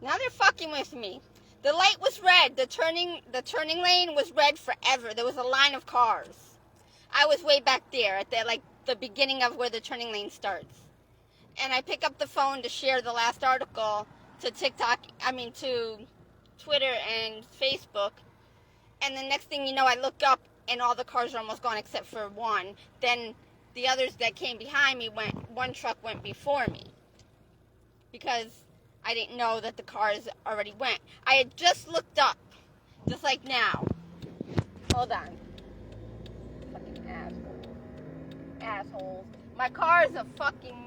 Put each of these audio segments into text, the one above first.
Now they're fucking with me. The light was red. The turning lane was red forever. There was a line of cars. I was way back there at the beginning of where the turning lane starts. And I pick up the phone to share the last article to to Twitter and Facebook. And the next thing you know, I look up and all the cars are almost gone except for one. Then the others that came behind me one truck went before me. Because I didn't know that the cars already went. I had just looked up, just like now. Hold on. Fucking assholes. My car is a fucking...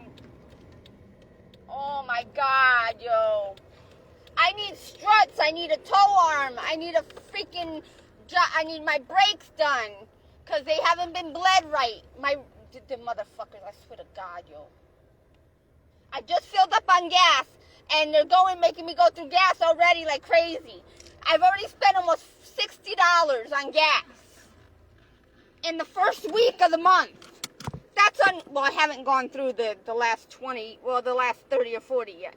Oh my god, yo. I need struts. I need a tow arm. I need I need my brakes done. Because they haven't been bled right. The motherfuckers, I swear to God, yo. I just filled up on gas. And they're making me go through gas already like crazy. I've already spent almost $60 on gas in the first week of the month. I haven't gone through the last 30 or 40 yet.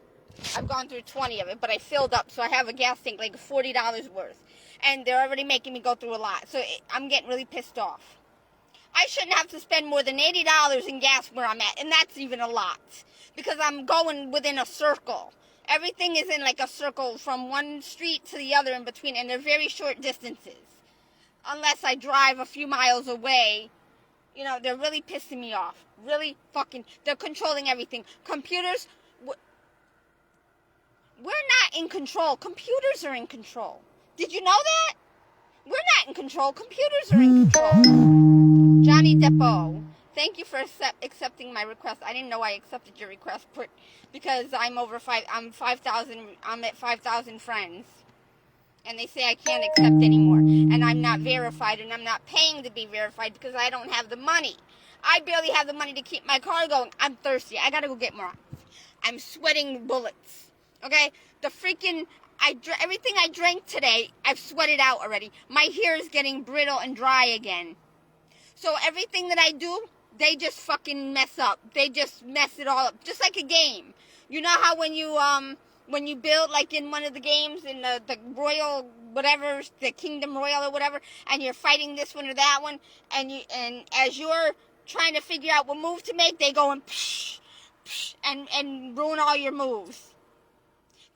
I've gone through 20 of it, but I filled up, so I have a gas tank like $40 worth. And they're already making me go through a lot, so I'm getting really pissed off. I shouldn't have to spend more than $80 in gas where I'm at, and that's even a lot. Because I'm going within a circle. Everything is in like a circle from one street to the other in between, and they're very short distances. Unless I drive a few miles away, they're really pissing me off. Really they're controlling everything. Computers, we're not in control. Computers are in control. Did you know that? We're not in control. Computers are in control. Johnny Depo. Thank you for accepting my request. I didn't know I accepted your request because I'm at 5,000 friends. And they say I can't accept anymore. And I'm not verified, and I'm not paying to be verified because I don't have the money. I barely have the money to keep my car going. I'm thirsty. I gotta go get more. I'm sweating bullets. Okay? Everything I drank today, I've sweated out already. My hair is getting brittle and dry again. So everything that I do, they just fucking mess up. They just mess it all up. Just like a game. You know how when you build, like in one of the games, in the Royal, whatever, the Kingdom Royal or whatever, and you're fighting this one or that one, and as you're trying to figure out what move to make, they go and psh, psh, and ruin all your moves.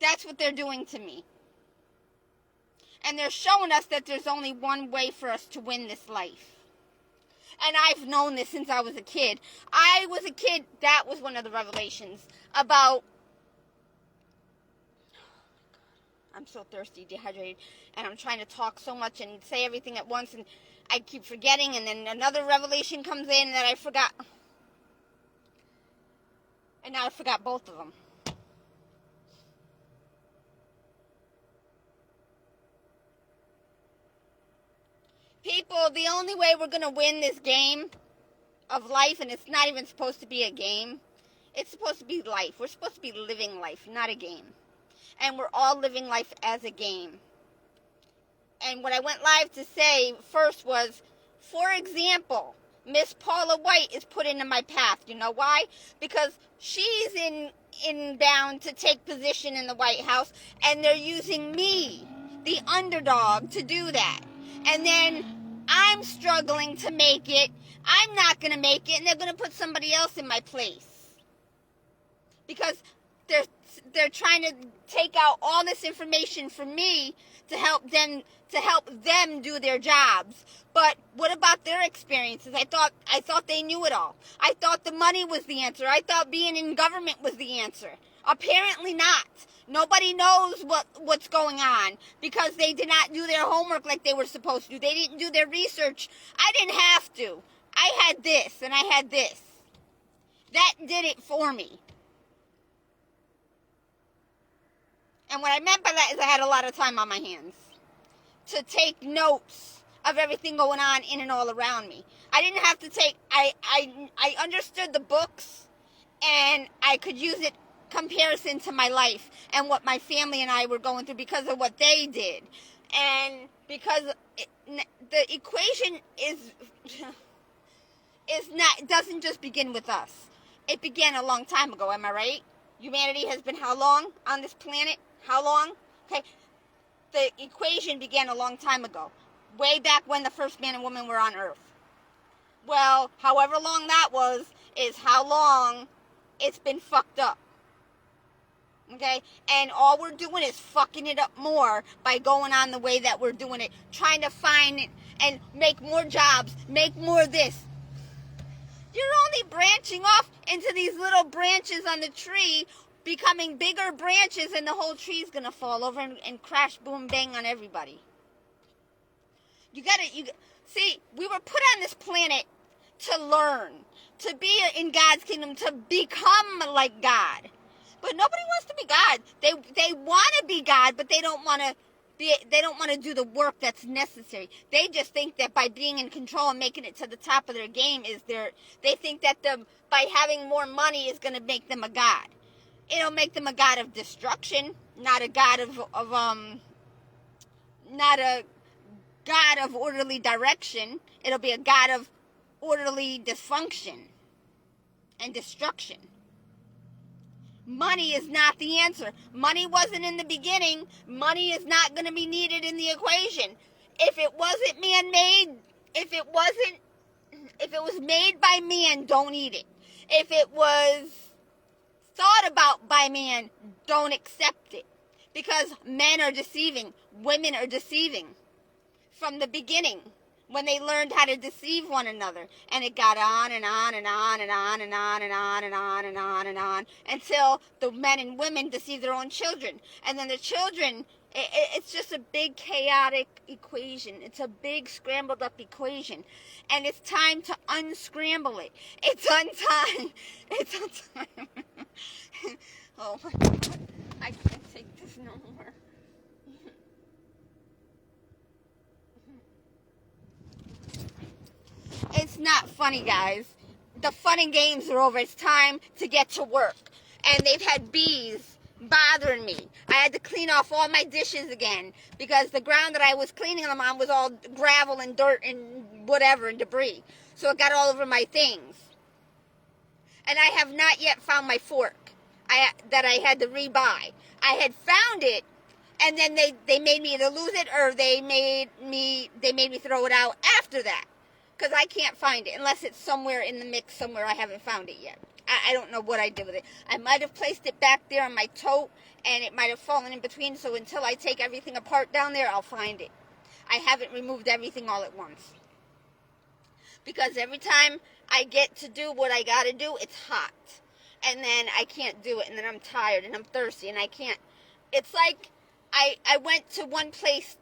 That's what they're doing to me. And they're showing us that there's only one way for us to win this life. And I've known this since I was a kid. That was one of the revelations about... I'm so thirsty, dehydrated, and I'm trying to talk so much and say everything at once, and I keep forgetting, and then another revelation comes in that I forgot. And now I forgot both of them. People, the only way we're going to win this game of life, and it's not even supposed to be a game, it's supposed to be life. We're supposed to be living life, not a game. And we're all living life as a game. And what I went live to say first was, for example, Miss Paula White is put into my path. You know why? Because she's bound to take position in the White House, and they're using me, the underdog, to do that. And then I'm struggling to make it. I'm not going to make it, and they're going to put somebody else in my place. Because they're trying to take out all this information from me to help them do their jobs. But what about their experiences? I thought they knew it all. I thought the money was the answer. I thought being in government was the answer. Apparently not. Nobody knows what's going on because they did not do their homework like they were supposed to. They didn't do their research. I didn't have to. I had this and I had this. That did it for me. And what I meant by that is I had a lot of time on my hands to take notes of everything going on in and all around me. I didn't have to I understood the books, and I could use it comparison to my life and what my family and I were going through because of what they did. And because the equation doesn't just begin with us. It began a long time ago, am I right? Humanity has been how long on this planet? How long? Okay, the equation began a long time ago, way back when the first man and woman were on Earth. Well, however long that was, is how long it's been fucked up. Okay? And all we're doing is fucking it up more by going on the way that we're doing it, trying to find and make more jobs, make more this. You're only branching off into these little branches on the tree, becoming bigger branches, and the whole tree's gonna fall over and crash, boom, bang on everybody. See, we were put on this planet to learn, to be in God's kingdom, to become like God. But nobody wants to be God. They want to be God, but they don't want to do the work that's necessary. They just think that by being in control and making it to the top of their game they think that by having more money is going to make them a god. It'll make them a god of destruction, not a god of orderly direction. It'll be a god of orderly dysfunction and destruction. Money is not the answer. Money wasn't in the beginning. Money is not going to be needed in the equation. If it wasn't man-made, if it was made by man, don't eat it. If it was thought about by man, don't accept it. Because men are deceiving. Women are deceiving. From the beginning, when they learned how to deceive one another. And it got on and on and on and on and on and on and on and on and on until the men and women deceived their own children. And then the children, it's just a big chaotic equation. It's a big scrambled up equation. And it's time to unscramble it. It's on time. It's on time. Oh my God. I can't take this no more. It's not funny, guys. The fun and games are over. It's time to get to work. And they've had bees bothering me. I had to clean off all my dishes again because the ground that I was cleaning them on was all gravel and dirt and whatever and debris. So it got all over my things. And I have not yet found my fork that I had to rebuy. I had found it, and then they made me either lose it or they made me throw it out after that. Because I can't find it unless it's somewhere in the mix somewhere. I haven't found it yet. I don't know what I did with it. I might have placed it back there on my tote and it might have fallen in between. So until I take everything apart down there, I'll find it. I haven't removed everything all at once. Because every time I get to do what I got to do, it's hot. And then I can't do it. And then I'm tired and I'm thirsty and I can't. It's like I went to one place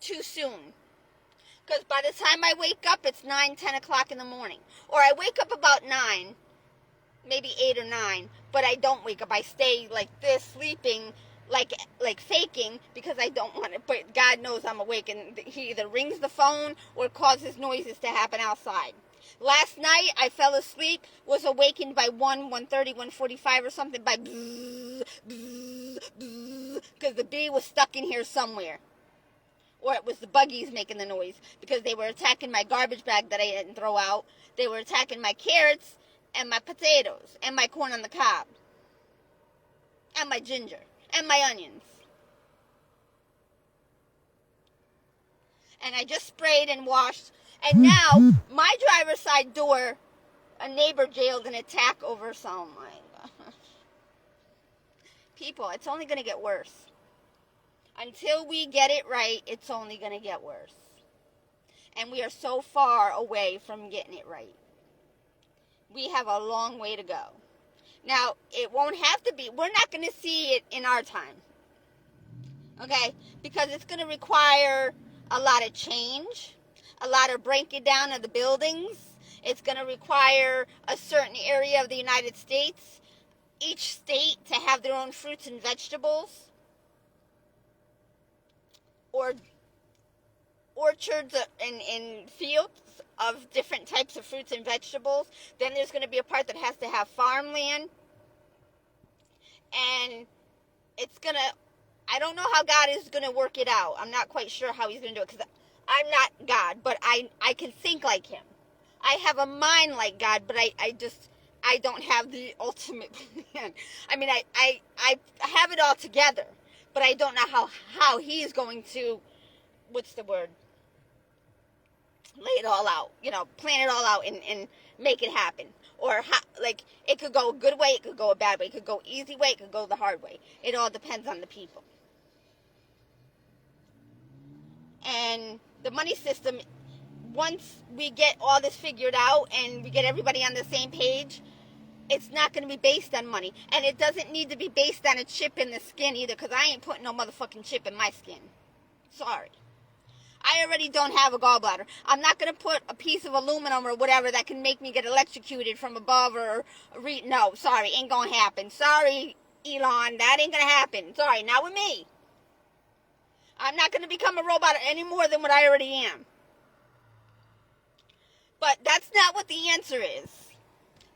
too soon. Because by the time I wake up, it's 9, 10 o'clock in the morning. Or I wake up about 9, maybe 8 or 9, but I don't wake up. I stay like this, sleeping, like faking, because I don't want it. But God knows I'm awake, and He either rings the phone or causes noises to happen outside. Last night, I fell asleep, was awakened by 1:30, 1:45 or something, by bzzz, bzzz, bzzz, because the bee was stuck in here somewhere. Or it was the buggies making the noise because they were attacking my garbage bag that I didn't throw out. They were attacking my carrots and my potatoes and my corn on the cob and my ginger and my onions. And I just sprayed and washed. And now my driver's side door, a neighbor jailed an attack over some. Oh my gosh. People, it's only going to get worse. Until we get it right, it's only going to get worse. And we are so far away from getting it right. We have a long way to go. Now, it won't have to be. We're not going to see it in our time. Okay? Because it's going to require a lot of change, a lot of breaking down of the buildings. It's going to require a certain area of the United States, each state to have their own fruits and vegetables. Or orchards and fields of different types of fruits and vegetables. Then there's going to be a part that has to have farmland. And it's going to, I don't know how God is going to work it out. I'm not quite sure how He's going to do it because I'm not God, but I can think like Him. I have a mind like God, but I just, I don't have the ultimate plan. I mean, I have it all together, but I don't know how he's going to, what's the word, lay it all out, plan it all out and make it happen. Or how, like, it could go a good way, it could go a bad way, it could go easy way, it could go the hard way. It all depends on the people. And the money system, once we get all this figured out and we get everybody on the same page, it's not going to be based on money. And it doesn't need to be based on a chip in the skin either, because I ain't putting no motherfucking chip in my skin. Sorry. I already don't have a gallbladder. I'm not going to put a piece of aluminum or whatever that can make me get electrocuted from above no, sorry, ain't going to happen. Sorry, Elon, that ain't going to happen. Sorry, not with me. I'm not going to become a robot any more than what I already am. But that's not what the answer is.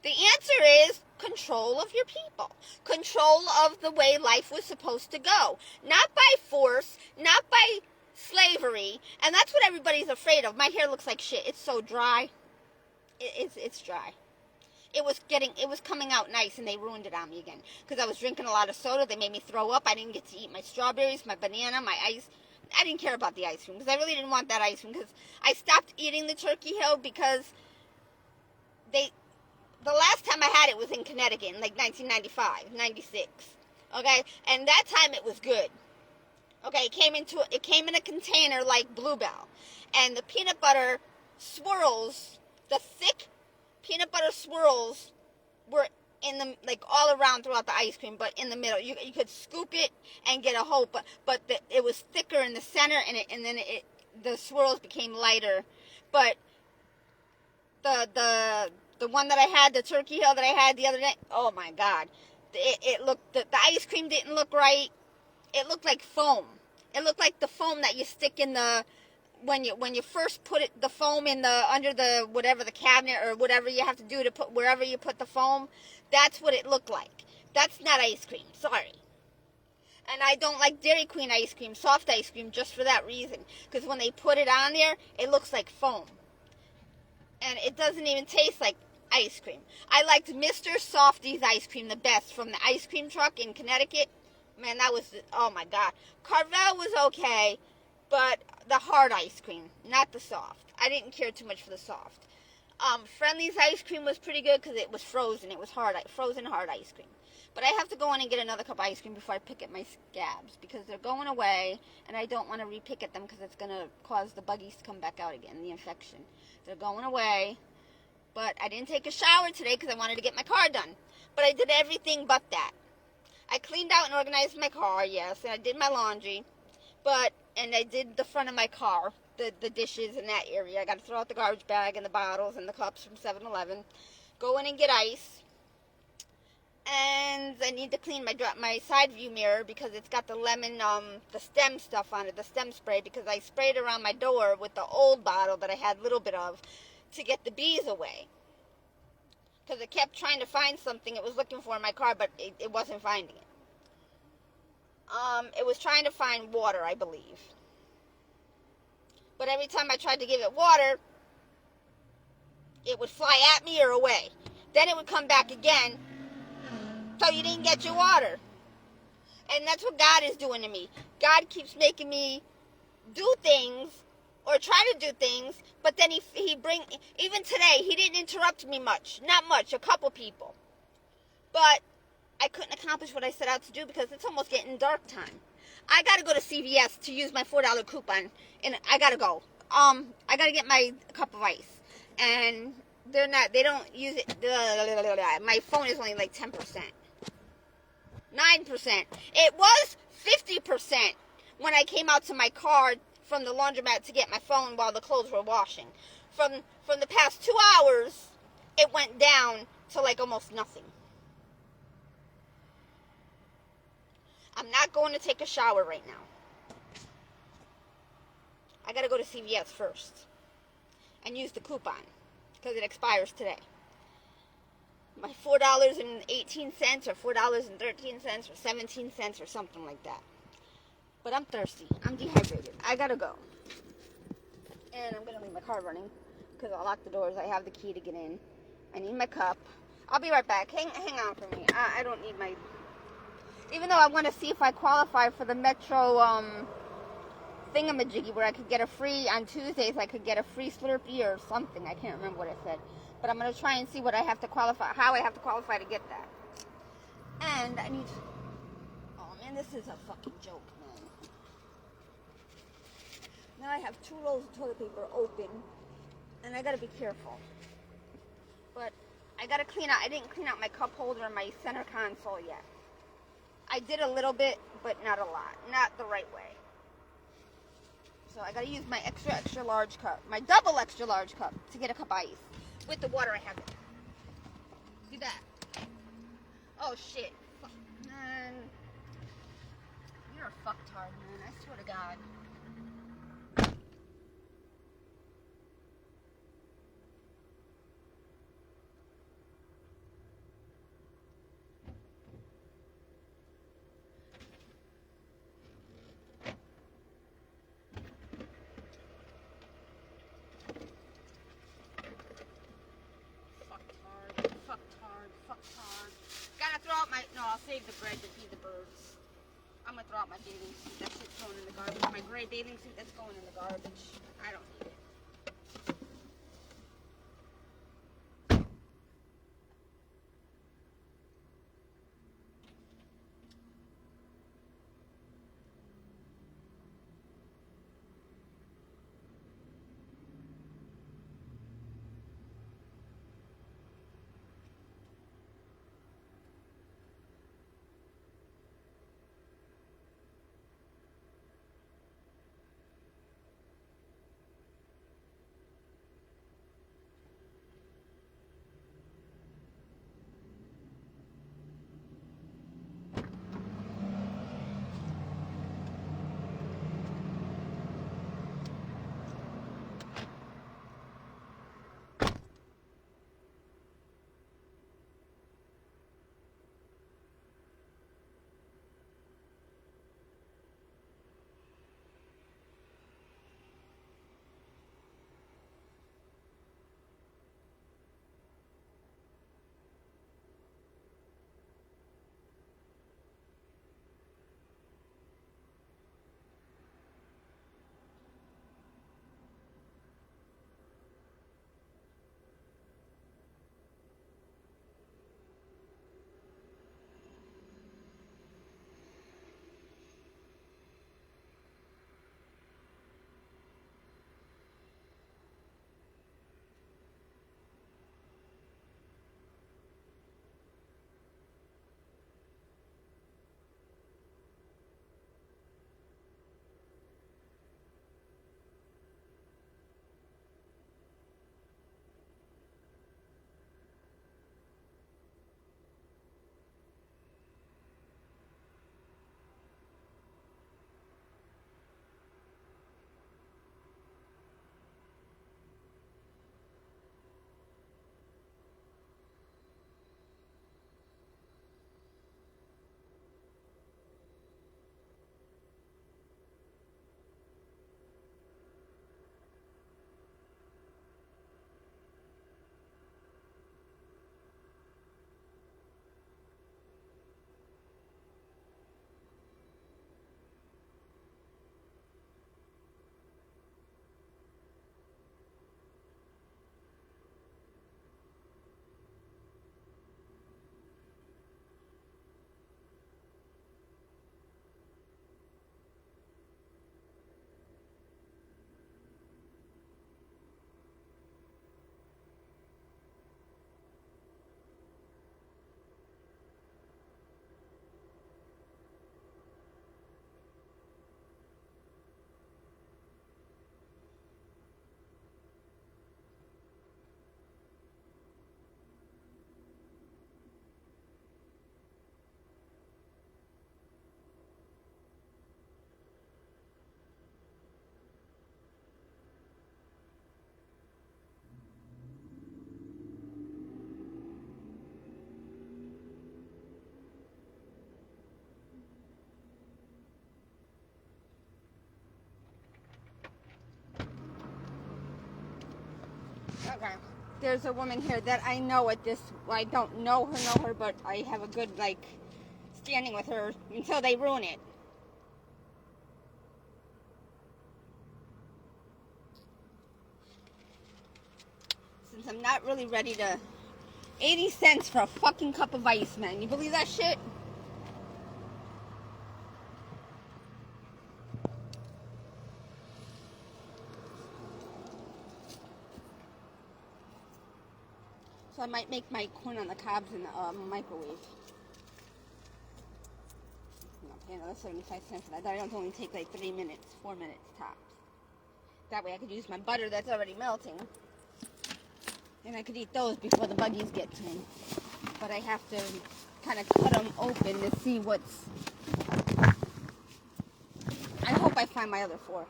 The answer is control of your people. Control of the way life was supposed to go. Not by force, not by slavery. And that's what everybody's afraid of. My hair looks like shit. It's so dry. It's dry. It was coming out nice, and they ruined it on me again. Because I was drinking a lot of soda. They made me throw up. I didn't get to eat my strawberries, my banana, my ice. I didn't care about the ice cream, because I really didn't want that ice cream. Because I stopped eating the Turkey Hill because the last time I had it was in Connecticut in like 1995, 96. Okay? And that time it was good. Okay? It came in a container like Bluebell. And the peanut butter swirls, the thick peanut butter swirls were in the, like, all around throughout the ice cream, but in the middle. You could scoop it and get a whole, but it was thicker in the center, and then the swirls became lighter. But the one that I had, the Turkey Hill that I had the other day, oh my God. It looked, the ice cream didn't look right. It looked like foam. It looked like the foam that you stick in the, when you first put the foam in under the, whatever, the cabinet or whatever you have to do to put, wherever you put the foam. That's what it looked like. That's not ice cream. Sorry. And I don't like Dairy Queen ice cream, soft ice cream, just for that reason. Because when they put it on there, it looks like foam. And it doesn't even taste like ice cream. I liked Mr. Softie's ice cream the best from the ice cream truck in Connecticut. Man, that was, oh my God. Carvel was okay, but the hard ice cream, not the soft. I didn't care too much for the soft. Friendly's ice cream was pretty good because it was frozen. It was frozen hard ice cream. But I have to go in and get another cup of ice cream before I pick at my scabs, because they're going away, and I don't want to re-pick at them because it's going to cause the buggies to come back out again, the infection. They're going away, but I didn't take a shower today because I wanted to get my car done. But I did everything but that. I cleaned out and organized my car, yes, and I did my laundry, and I did the front of my car, the dishes in that area. I got to throw out the garbage bag and the bottles and the cups from 7-Eleven. Go in and get ice. And I need to clean my side view mirror because it's got the lemon, the stem stuff on it, the stem spray, because I sprayed around my door with the old bottle that I had a little bit of to get the bees away. Because it kept trying to find something it was looking for in my car, but it wasn't finding it. It was trying to find water, I believe. But every time I tried to give it water, it would fly at me or away. Then it would come back again. So you didn't get your water. And that's what God is doing to me. God keeps making me do things or try to do things, but then even today, he didn't interrupt me much. Not much, a couple people. But I couldn't accomplish what I set out to do because it's almost getting dark time. I got to go to CVS to use my $4 coupon, and I got to go. I got to get my cup of ice. And they don't use it. My phone is only like 10%. 9%. It was 50% when I came out to my car from the laundromat to get my phone while the clothes were washing. From the past 2 hours, it went down to like almost nothing. I'm not going to take a shower right now. I gotta go to CVS first and use the coupon because it expires today. My $4.18 or $4.13 or 17 cents or something like that. But I'm thirsty. I'm dehydrated. I gotta go. And I'm gonna leave my car running because I'll lock the doors. I have the key to get in. I need my cup. I'll be right back. Hang on for me. I don't need my... Even though I want to see if I qualify for the Metro thingamajiggy where I could get a free... On Tuesdays, I could get a free Slurpee or something. I can't remember what it said. But I'm going to try and see what I have to qualify... How I have to qualify to get that. And I need... Oh, man, this is a fucking joke, man. Now I have 2 rolls of toilet paper open. And I got to be careful. But I got to clean out... I didn't clean out my cup holder and my center console yet. I did a little bit, but not a lot. Not the right way. So I gotta use my extra large cup. My double extra large cup to get a cup of ice. With the water I have it. See that? Oh shit. Fuck, man. You're a fucktard, man. I swear to God. No, I'll save the bread to feed the birds. I'm gonna throw out my bathing suit. That shit's going in the garbage. My gray bathing suit, that's going in the garbage. I don't need it. Okay. there's a woman here that I know at this. I don't know her, but I have a good like standing with her until they ruin it. Since I'm not really ready to 80 cents for a fucking cup of ice, man. You believe that shit? So I might make my corn on the cobs in the microwave. I'm not paying another 75 cents for that. That would only take like 3 minutes, 4 minutes tops. That way I could use my butter that's already melting. And I could eat those before the buggies get to them. But I have to kind of cut them open to see what's... I hope I find my other fork.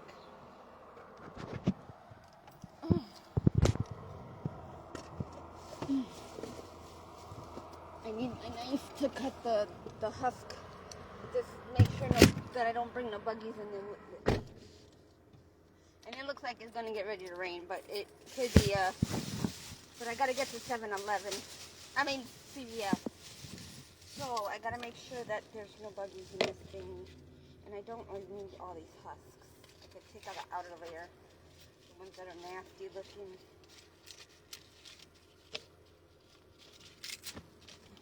I need my knife to cut the husk. Just make sure that I don't bring the buggies in there with it. And it looks like it's going to get ready to rain, but it could be but I got to get to 7-Eleven. I mean, CVS. So I got to make sure that there's no buggies in this thing. And I don't really need all these husks. I could take all the outer layer. The ones that are nasty looking.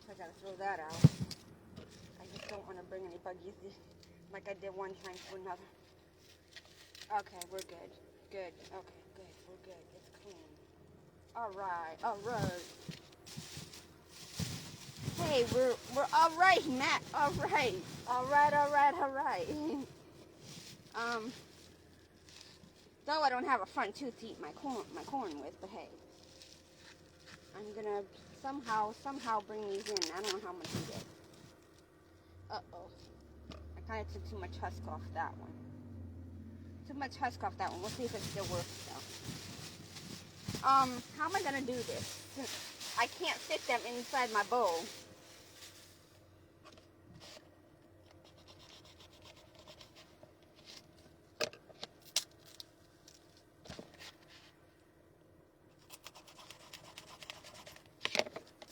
So I gotta throw that out. I just don't want to bring any buggies like I did one time to another. Okay, we're good. Good. Okay, good. We're good. It's clean. Alright, alright. Hey, we're alright, Matt. Alright. Alright. Though I don't have a front tooth to eat my corn with, but hey. I'm gonna somehow bring these in. I don't know how much to get. Uh-oh. I kind of took too much husk off that one. Too much husk off that one. We'll see if it still works, though. How am I gonna do this? I can't fit them inside my bowl.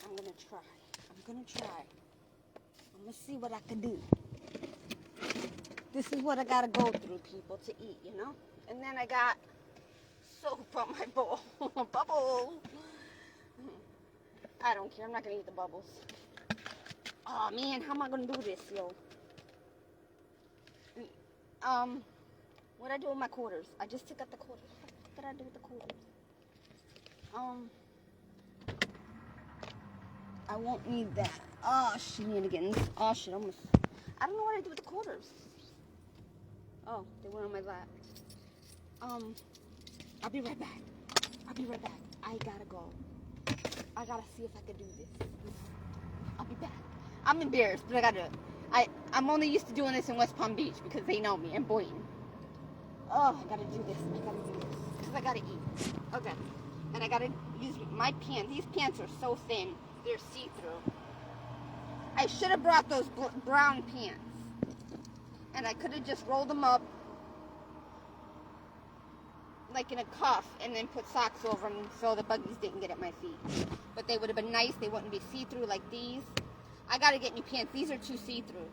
I'm gonna try. I'm gonna see what I can do. This is what I gotta go through, people, to eat, you know? And then I got soap on my bowl. Bubble! I don't care. I'm not gonna eat the bubbles. Oh, man. How am I gonna do this, yo? What'd I do with my quarters? I just took out the quarters. What did I do with the quarters? I won't need that. Oh, shenanigans. Oh, shit. I don't know what I did with the quarters. Oh, they were on my lap. I'll be right back. I gotta go. I gotta see if I can do this. I'll be back. I'm embarrassed, but I'm only used to doing this in West Palm Beach because they know me, and Boynton. Oh, I gotta do this. Because I gotta eat. Okay. And I gotta use my pants. These pants are so thin. They're see-through. I should have brought those brown pants. And I could have just rolled them up like in a cuff and then put socks over them so the buggies didn't get at my feet. But they would have been nice. They wouldn't be see-through like these. I gotta get new pants. These are too see-through.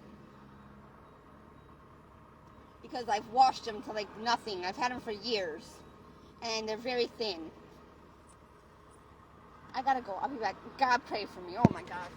Because I've washed them to like nothing. I've had them for years. And they're very thin. I gotta go. I'll be back. God, pray for me. Oh my God.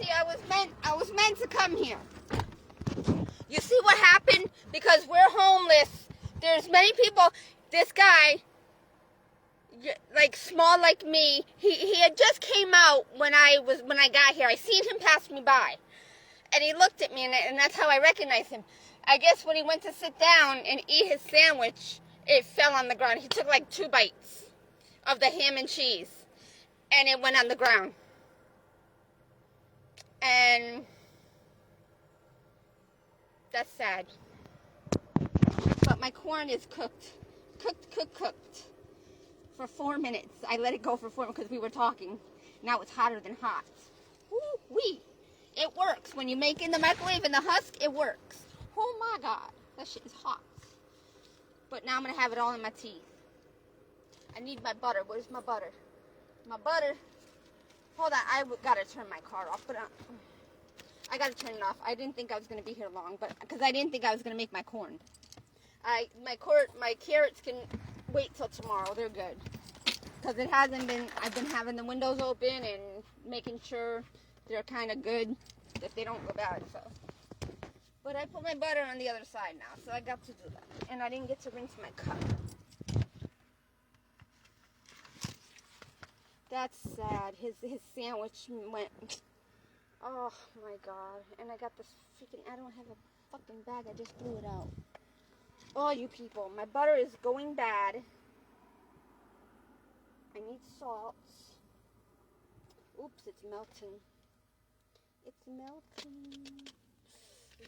see, I was meant to come here. You see what happened? Because we're homeless. There's many people. This guy, like small like me, he had just came out when I got here. I seen him pass me by, and he looked at me, and that's how I recognized him. I guess when he went to sit down and eat his sandwich, it fell on the ground. He took like 2 bites of the ham and cheese, and it went on the ground. And that's sad. But my corn is cooked for 4 minutes. I let it go for 4 minutes because we were talking. Now it's hotter than hot. Woo-wee. It works. When you make in the microwave in the husk, it works. Oh my God. That shit is hot. But now I'm going to have it all in my teeth. I need my butter. Where's my butter? My butter. Hold on. I got to turn my car off. But I got to turn it off. I didn't think I was going to be here long. But because I didn't think I was going to make my corn. My carrots can wait till tomorrow. They're good. Because it hasn't been, I've been having the windows open and making sure they're kind of good, that they don't go bad, so. But I put my butter on the other side now, so I got to do that. And I didn't get to rinse my cup. That's sad. His sandwich went, oh my God. And I got this freaking, I don't have a fucking bag, I just threw it out. Oh, you people, my butter is going bad. I need salt. Oops, it's melting. It's melting.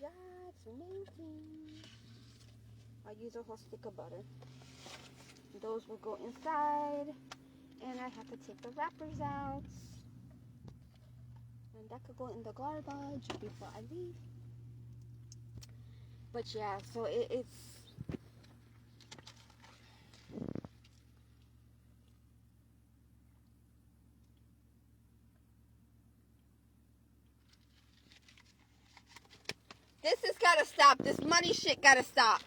Yeah, it's melting. I'll use a whole stick of butter. Those will go inside. And I have to take the wrappers out. And that could go in the garbage before I leave. But yeah, so it's... This has got to stop. This money shit got to stop.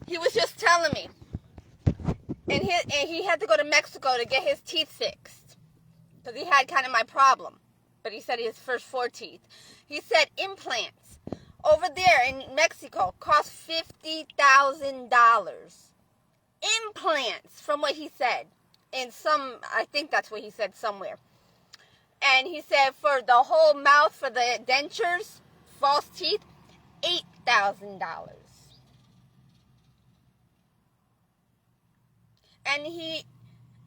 He was just telling me. And he had to go to Mexico to get his teeth fixed. Because he had kind of my problem. But he said his first 4 teeth. He said implants over there in Mexico cost $50,000. Implants, from what he said. In some, I think that's what he said somewhere. And he said for the whole mouth, for the dentures, false teeth, $8,000. And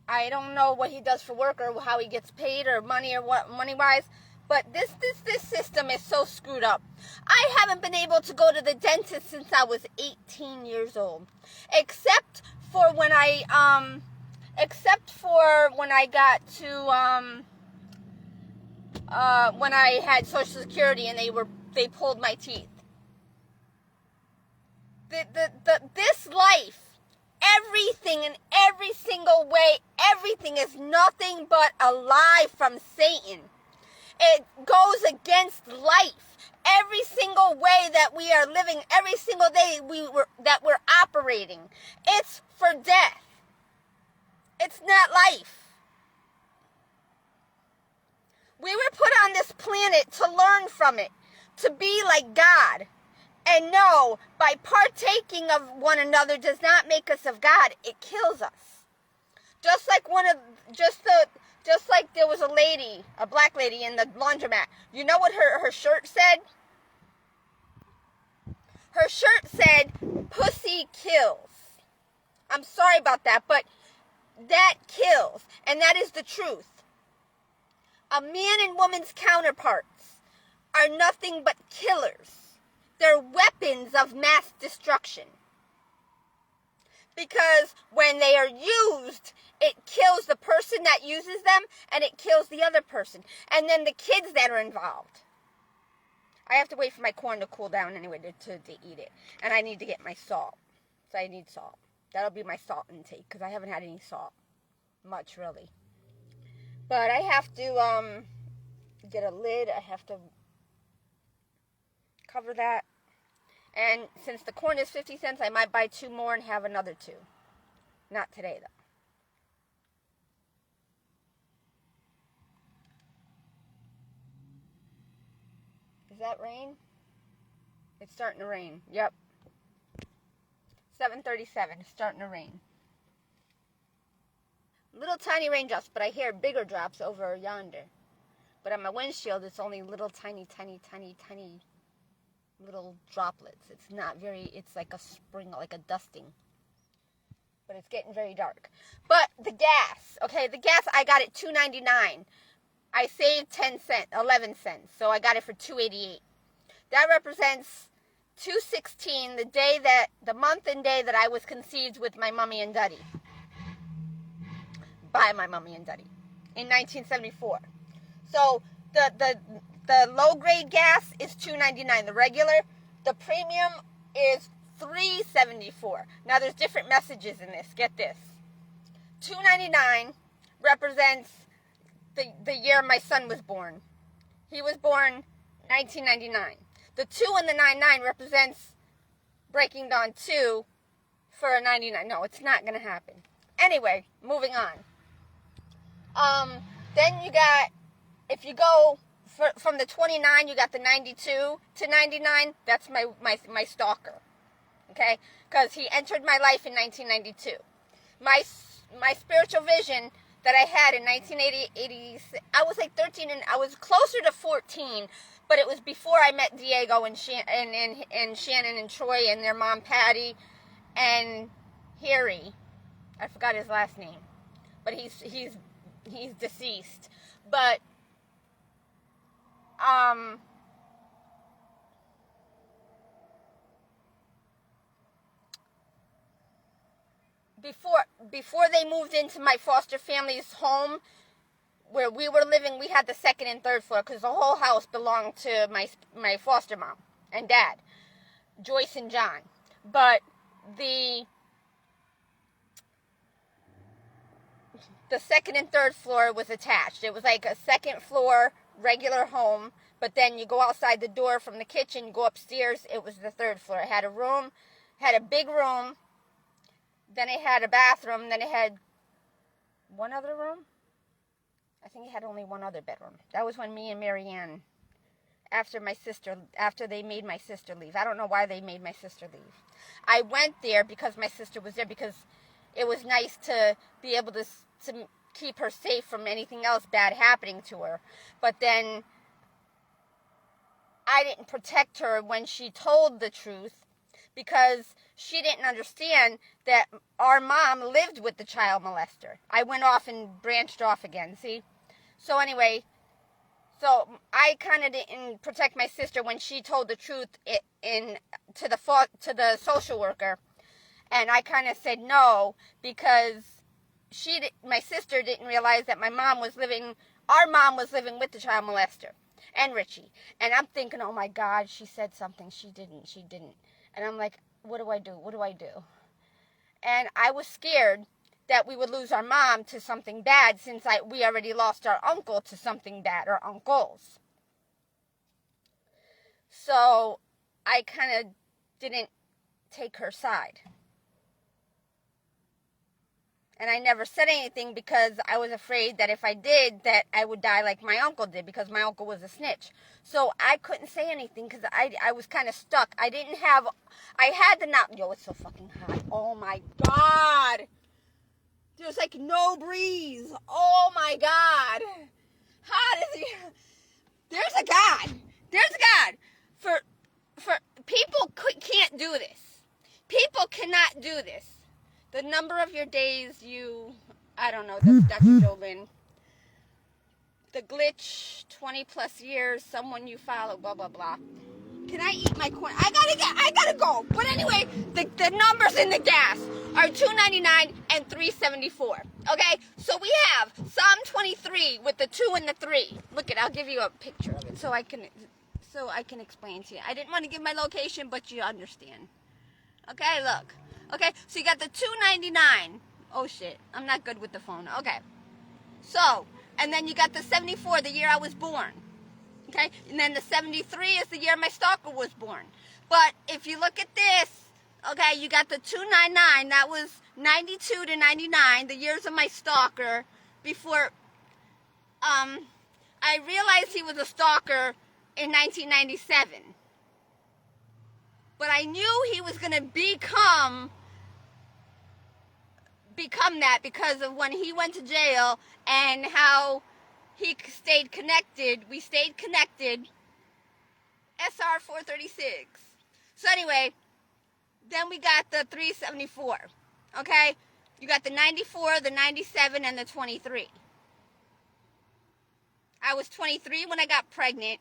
I don't know what he does for work or how he gets paid or money or what money-wise, but this system is so screwed up. I haven't been able to go to the dentist since I was 18 years old, except for when I got to when I had Social Security and they pulled my teeth. This life, everything in every single way, everything is nothing but a lie from Satan. It goes against life. Every single way that we are living, every single day that we're operating, it's for death. It's not life. We were put on this planet to learn from it, to be like God. And no, by partaking of one another does not make us of God. It kills us. Just like there was a lady, a black lady in the laundromat. You know what her shirt said? Her shirt said, "Pussy kills." I'm sorry about that, but that kills. And that is the truth. A man and woman's counterparts are nothing but killers. They're weapons of mass destruction. Because when they are used, it kills the person that uses them and it kills the other person. And then the kids that are involved. I have to wait for my corn to cool down anyway to eat it. And I need to get my salt. So I need salt. That'll be my salt intake because I haven't had any salt. Much, really. But I have to get a lid. I have to cover that. And since the corn is 50 cents, I might buy 2 more and have another 2. Not today, though. Is that rain? It's starting to rain. Yep. 7:37. It's starting to rain. Little tiny raindrops, but I hear bigger drops over yonder. But on my windshield, it's only little tiny little droplets. It's not very, it's like a spring, like a dusting. But it's getting very dark. But the gas, okay, the gas, I got it $2.99. I saved 11 cents, so I got it for $2.88. That represents $2.16, the month and day that I was conceived with my mommy and daddy. By my mommy and daddy in 1974. So the low grade gas is $2.99. The regular, the premium is $3.74. Now there's different messages in this. Get this. $2.99 represents the year my son was born. He was born 1999. The 2 and the 99 represents Breaking Dawn 2 for a 99. No, it's not going to happen. Anyway, moving on. Then you got, if you go from the 29, you got the 92 to 99. That's my stalker. Okay? Because he entered my life in 1992. My spiritual vision that I had in 1980, I was like 13, and I was closer to 14, but it was before I met Diego and Shannon and Troy and their mom Patty and Harry. I forgot his last name, but he's deceased. But before they moved into my foster family's home where we were living, we had the second and third floor because the whole house belonged to my foster mom and dad, Joyce and John. But the second and third floor was attached. It was like a second floor regular home, but then you go outside the door from the kitchen, you go upstairs, it was the third floor. It had a room, had a big room, then it had a bathroom, then it had one other room. I think it had only one other bedroom. That was when me and Marianne, after they made my sister leave. I don't know why they made my sister leave. I went there because my sister was there, because it was nice to be able to keep her safe from anything else bad happening to her. But then I didn't protect her when she told the truth, because she didn't understand that our mom lived with the child molester. I went off and branched off again, see? So anyway, so I kind of didn't protect my sister when she told the truth to the social worker. And I kind of said no, because my sister didn't realize that our mom was living with the child molester and Richie. And I'm thinking, oh my God, she said something. She didn't. And I'm like, what do I do? What do I do? And I was scared that we would lose our mom to something bad, since we already lost our uncle to something bad, or uncles. So I kind of didn't take her side. And I never said anything because I was afraid that if I did, that I would die like my uncle did, because my uncle was a snitch. So I couldn't say anything because I was kind of stuck. I had to not, yo, it's so fucking hot. Oh my God. There's like no breeze. Oh my God. Hot is it? There's a God. For people can't do this. People cannot do this. The number of your days I don't know, that's Dr. Jolyn. The glitch, 20 plus years, someone you follow, blah, blah, blah. Can I eat my corn? I gotta go. But anyway, the numbers in the gas are $2.99 and $3.74. Okay? So we have Psalm 23 with the 2 and the 3. Look I'll give you a picture of it so I can explain to you. I didn't want to give my location, but you understand. Okay, look. Okay, so you got the $2.99. Oh shit, I'm not good with the phone. Okay. So, and then you got the 74, the year I was born. Okay, and then the 73 is the year my stalker was born. But if you look at this, okay, you got the $2.99. That was 92 to 99, the years of my stalker. Before, I realized he was a stalker in 1997. But I knew he was going to become that because of when he went to jail and how he stayed connected. We stayed connected. SR 436. So anyway, then we got the 374. Okay? You got the 94, the 97, and the 23. I was 23 when I got pregnant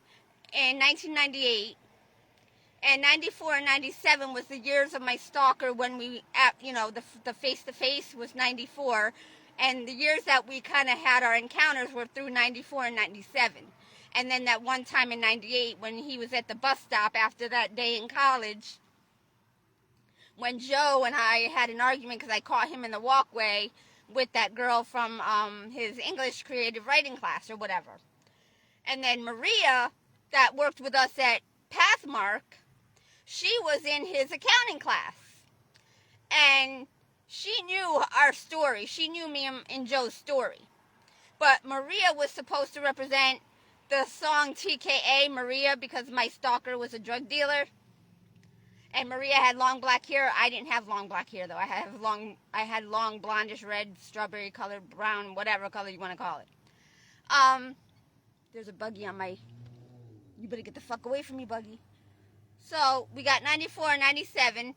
in 1998. And 94 and 97 was the years of my stalker when we, the face-to-face was 94. And the years that we kind of had our encounters were through 94 and 97. And then that one time in 98 when he was at the bus stop after that day in college, when Joe and I had an argument because I caught him in the walkway with that girl from his English creative writing class or whatever. And then Maria, that worked with us at Pathmark, she was in his accounting class. And she knew our story. She knew me and Joe's story. But Maria was supposed to represent the song TKA, Maria, because my stalker was a drug dealer. And Maria had long black hair. I didn't have long black hair, though. I had long blondish red, strawberry colored, brown, whatever color you want to call it. There's a buggy on my... You better get the fuck away from me, buggy. So, we got 94 and 97.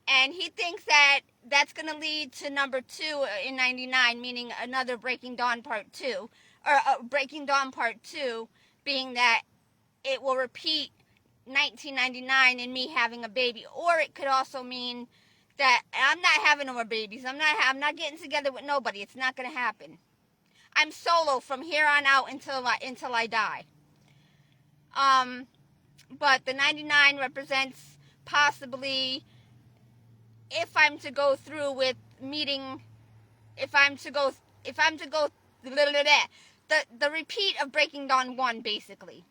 And he thinks that that's going to lead to number 2 in 99, meaning another Breaking Dawn Part 2. Or Breaking Dawn Part 2 being that it will repeat 1999 and me having a baby. Or it could also mean that I'm not having no more babies. I'm not getting together with nobody. It's not going to happen. I'm solo from here on out until I die. But the 99 represents possibly if I'm to go through with meeting, if I'm to go, the repeat of Breaking Dawn 1, basically.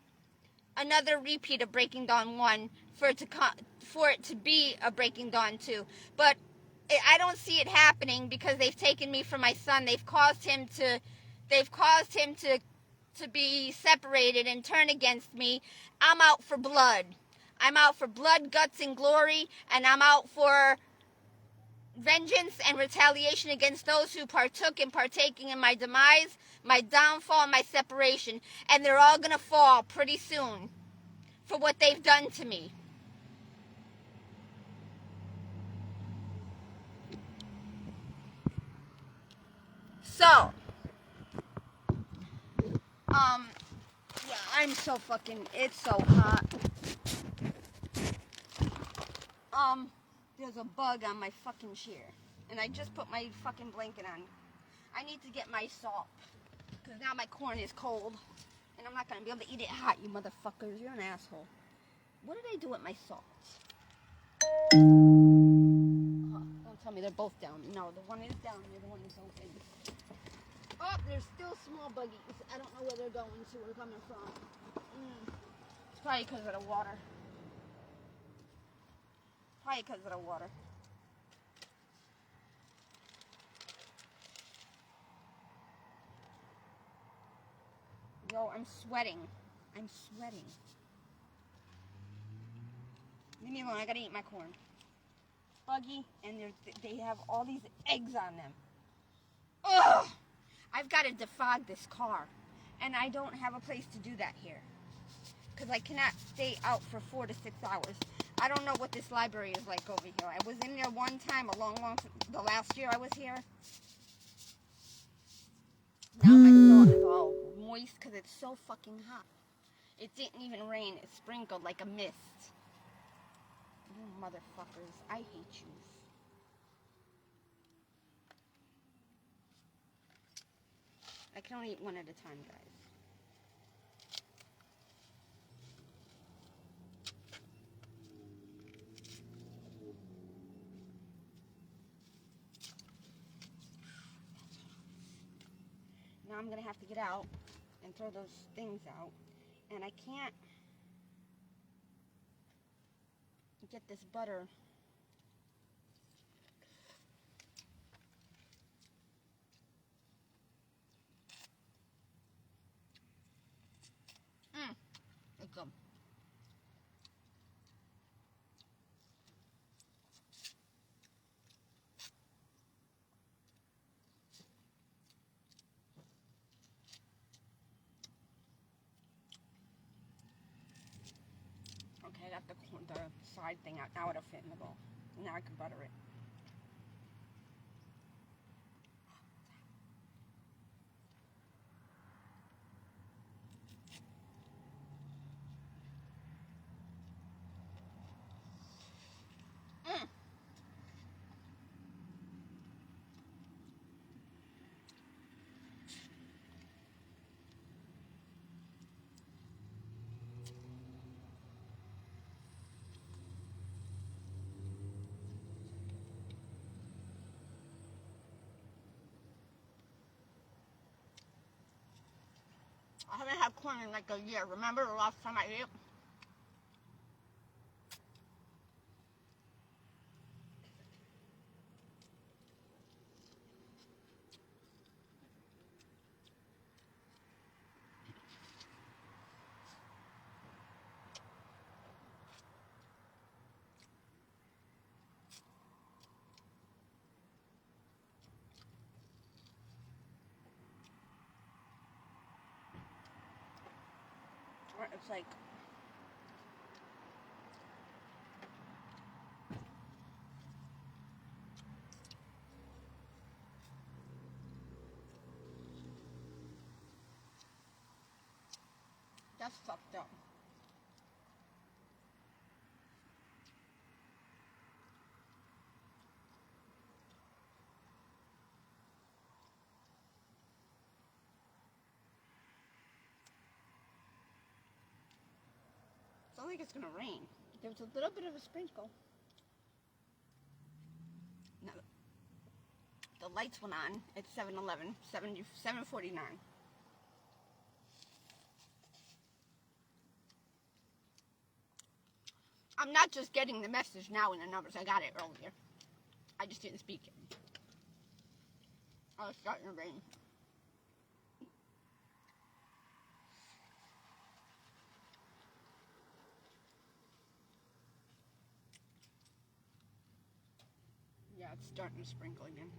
Another repeat of Breaking Dawn 1 for it to be a Breaking Dawn 2. But I don't see it happening because they've taken me from my son. They've caused him to be separated and turn against me. I'm out for blood. I'm out for blood, guts, and glory, and I'm out for vengeance and retaliation against those who partook and partaking in my demise, my downfall, and my separation. And they're all going to fall pretty soon for what they've done to me. So, yeah, I'm so fucking, it's so hot. There's a bug on my fucking chair. And I just put my fucking blanket on. I need to get my salt. Because now my corn is cold. And I'm not going to be able to eat it hot, you motherfuckers. You're an asshole. What did I do with my salt? Don't tell me they're both down. No, the one is down. The other one is open. Oh, there's still small buggies. I don't know where they're going to or coming from. It's probably because of the water. Probably because of the water. Yo, I'm sweating. I'm sweating. Leave me alone. I gotta eat my corn. Buggy, and they have all these eggs on them. Ugh! I've got to defog this car. And I don't have a place to do that here. Because I cannot stay out for 4 to 6 hours. I don't know what this library is like over here. I was in there one time, the last year I was here. Now my throat is all moist because it's so fucking hot. It didn't even rain. It sprinkled like a mist. You motherfuckers. I hate you. I can only eat one at a time, guys. Now I'm going to have to get out and throw those things out. And I can't get this butter. It's good. the side thing out. Now it'll fit in the bowl. Now I can butter it. Mm. I haven't had corn in like a year. Remember the last time I ate it? It's like that's fucked up. It's not like it's gonna rain. There was a little bit of a sprinkle. Now the lights went on at 7-Eleven, 7:49. I'm not just getting the message now in the numbers. I got it earlier. I just didn't speak it. Oh, it's starting to rain. Yeah, it's starting to sprinkle again.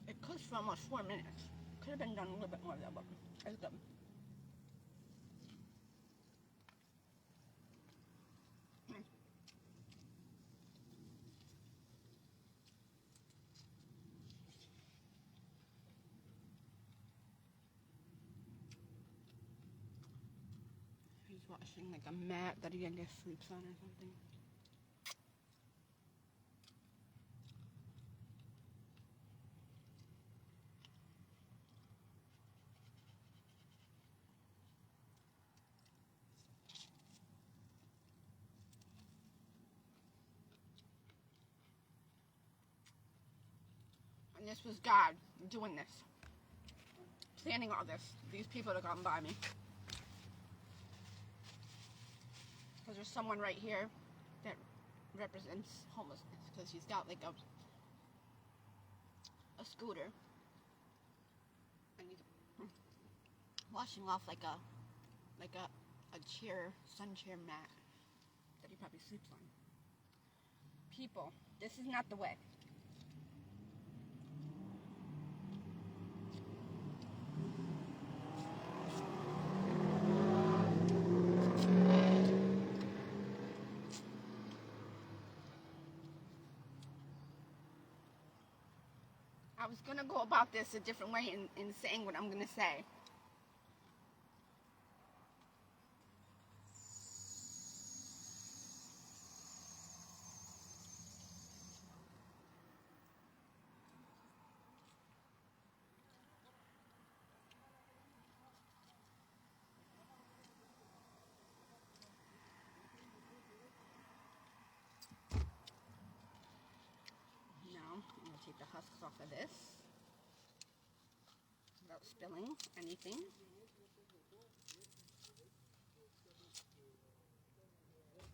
It cooks for almost 4 minutes. Could have been done a little bit more though, but it's good. He's washing like a mat that he I guess sleeps on or something. And this was God doing this. Planning all this. These people to come by me. Because there's someone right here that represents homelessness. Because he's got like a scooter. And he's washing off like a chair, sun chair mat that he probably sleeps on. People, this is not the way. I was going to go about this a different way in saying what I'm going to say. Now, I'm going to take the husks off of this without spilling anything.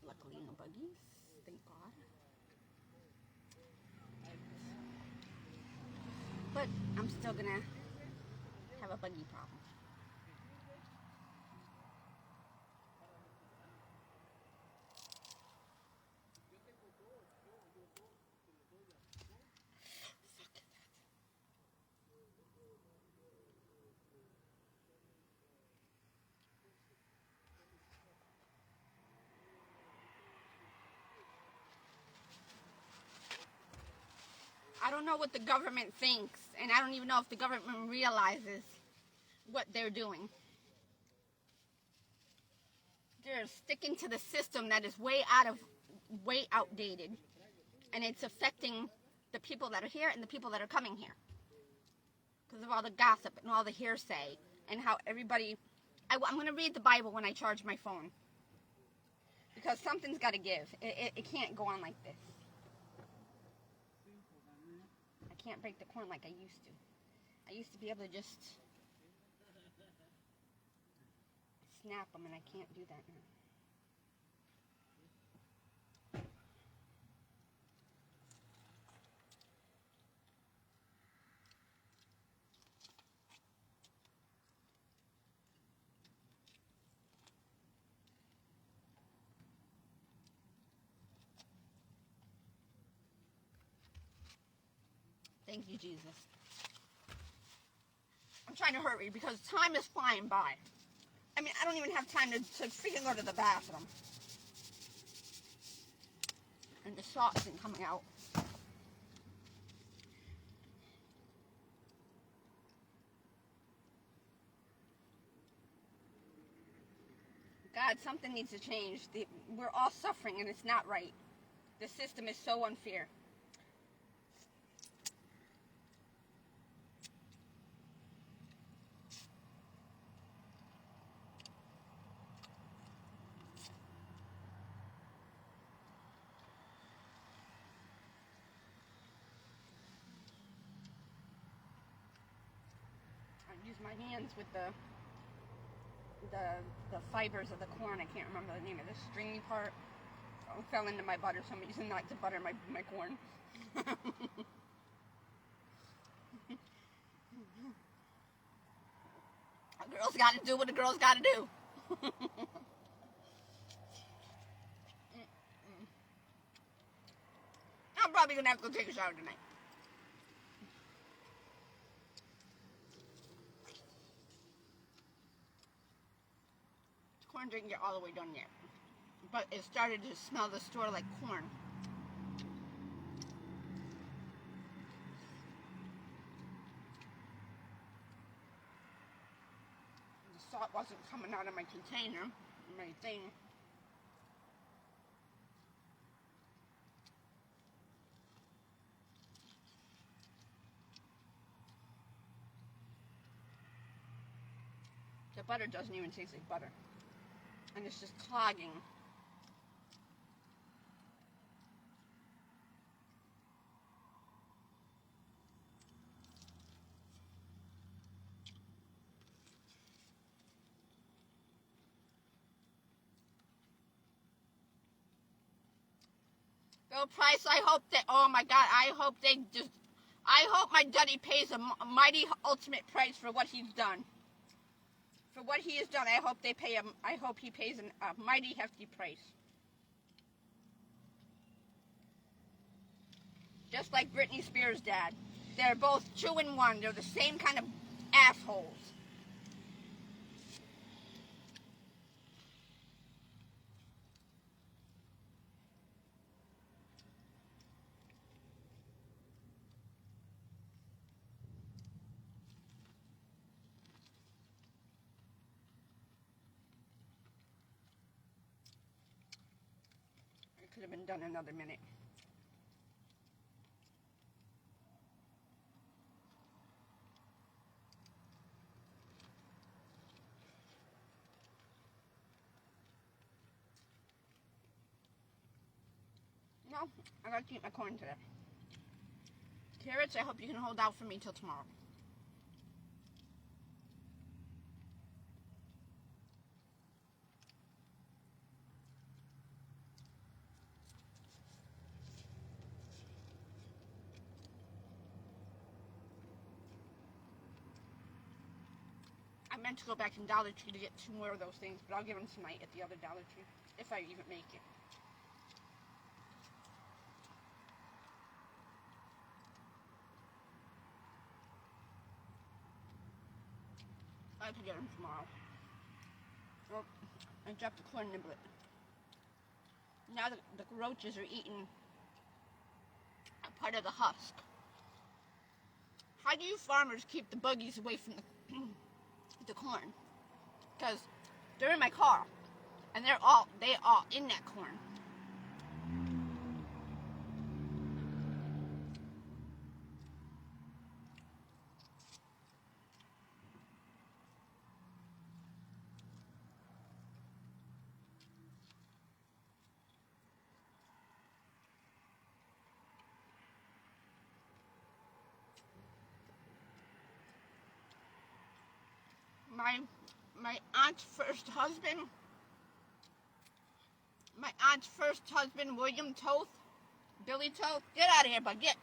Luckily, no buggies. Thank God. But I'm still going to have a buggy problem. I don't know what the government thinks, and I don't even know if the government realizes what they're doing. They're sticking to the system that is way outdated, and it's affecting the people that are here and the people that are coming here because of all the gossip and all the hearsay and how everybody. I'm going to read the Bible when I charge my phone because something's got to give. It can't go on like this. I can't break the corn like I used to. I used to be able to just snap them, and I can't do that now. Thank you, Jesus. I'm trying to hurry because time is flying by. I mean, I don't even have time to freaking go to the bathroom. And the salt isn't coming out. God, something needs to change. We're all suffering, and it's not right. The system is so unfair. I use my hands with the fibers of the corn. I can't remember the name of the stringy part. Oh, it fell into my butter, so I'm using that to butter my corn. A girl's got to do what a girl's got to do. I'm probably going to have to go take a shower tonight. The corn didn't get all the way done yet. But it started to smell the store like corn. The salt wasn't coming out of my container, my thing. The butter doesn't even taste like butter. And it's just clogging. Bill Price, I hope that, oh my God, I hope my daddy pays a mighty ultimate price for what he's done. For what he has done, I hope he pays a mighty hefty price. Just like Britney Spears' dad. They're both 2 in 1. They're the same kind of assholes. It could have been done another minute. No, I gotta keep my corn today. Carrots, I hope you can hold out for me till tomorrow. I meant to go back in Dollar Tree to get 2 more of those things, but I'll give them tonight at the other Dollar Tree, if I even make it. I have to get them tomorrow. Well, I dropped the corn niblet. Now the roaches are eating a part of the husk. How do you farmers keep the buggies away from the corn? Because they're in my car, and they all in that corn. My aunt's first husband, William Toth, Billy Toth, get out of here, bud, get.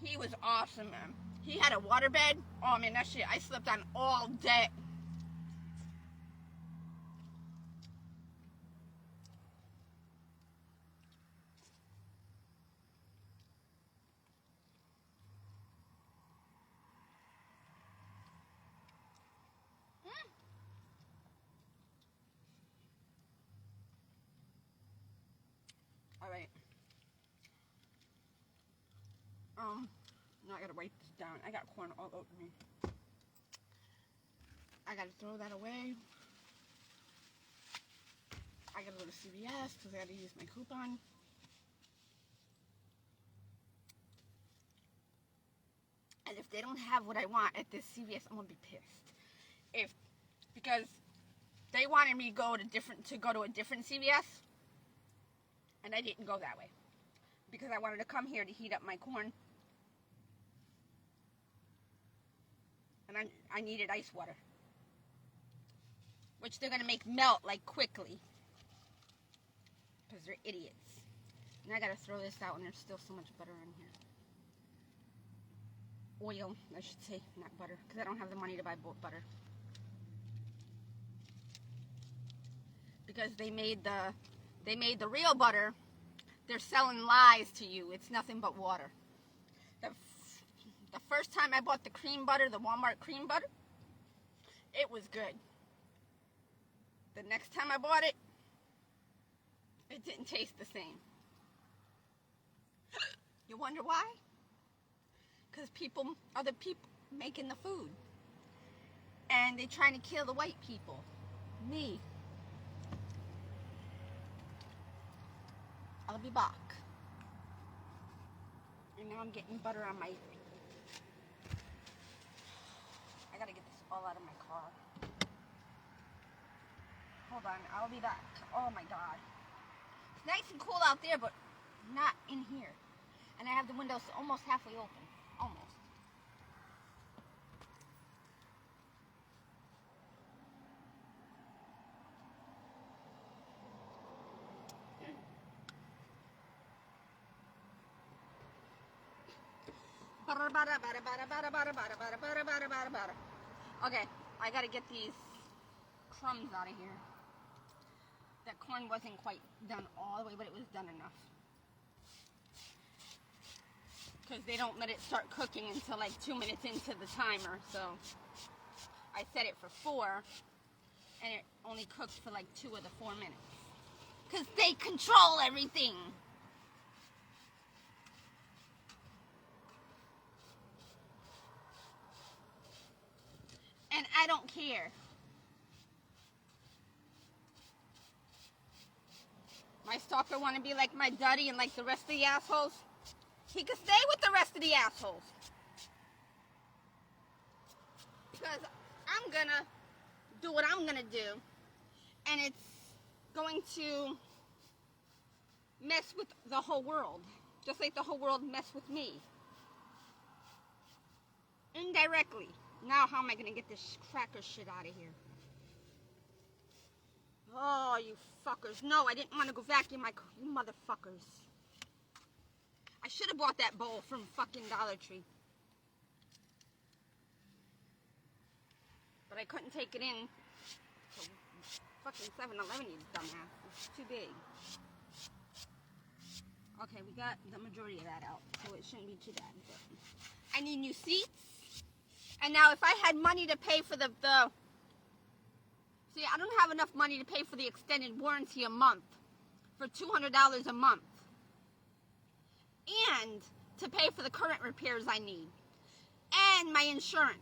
He was awesome, man. He had a waterbed. Oh man, that shit, I slept on all day. Alright. Now I gotta write this down. I got corn all over me. I gotta throw that away. I gotta go to CVS because I gotta use my coupon. And if they don't have what I want at this CVS, I'm gonna be pissed. Because they wanted me to go to a different CVS, and I didn't go that way because I wanted to come here to heat up my corn, and I needed ice water, which they're gonna make melt like quickly because they're idiots. And I gotta throw this out, and there's still so much butter in here. Oil, I should say, not butter, because I don't have the money to buy butter. Because they made the real butter. They're selling lies to you. It's nothing but water. The first time I bought the cream butter, the Walmart cream butter, it was good. The next time I bought it, it didn't taste the same. You wonder why? Because other people making the food. And they're trying to kill the white people. Me. I'll be back. And now I'm getting butter on my... I gotta get this all out of my car. Hold on, I'll be back. Oh my god. It's nice and cool out there, but not in here. And I have the windows almost halfway open. Almost. Okay, I gotta get these crumbs out of here. That corn wasn't quite done all the way, but it was done enough. Because they don't let it start cooking until like 2 minutes into the timer, so I set it for 4, and it only cooked for like 2 of the 4 minutes. Because they control everything. And I don't care. My stalker want to be like my daddy and like the rest of the assholes. He could stay with the rest of the assholes. Because I'm gonna do what I'm gonna do. And it's going to mess with the whole world. Just like the whole world messed with me. Indirectly. Now how am I gonna get this cracker shit out of here? Oh, you fuckers. No, I didn't want to go vacuum my... You motherfuckers. I should have bought that bowl from fucking Dollar Tree. But I couldn't take it in to fucking 7-Eleven, you dumbass. It's too big. Okay, we got the majority of that out, so it shouldn't be too bad. But I need new seats. And now if I had money to pay for the... See, I don't have enough money to pay for the extended warranty a month. For $200 a month. and to pay for the current repairs I need and my insurance.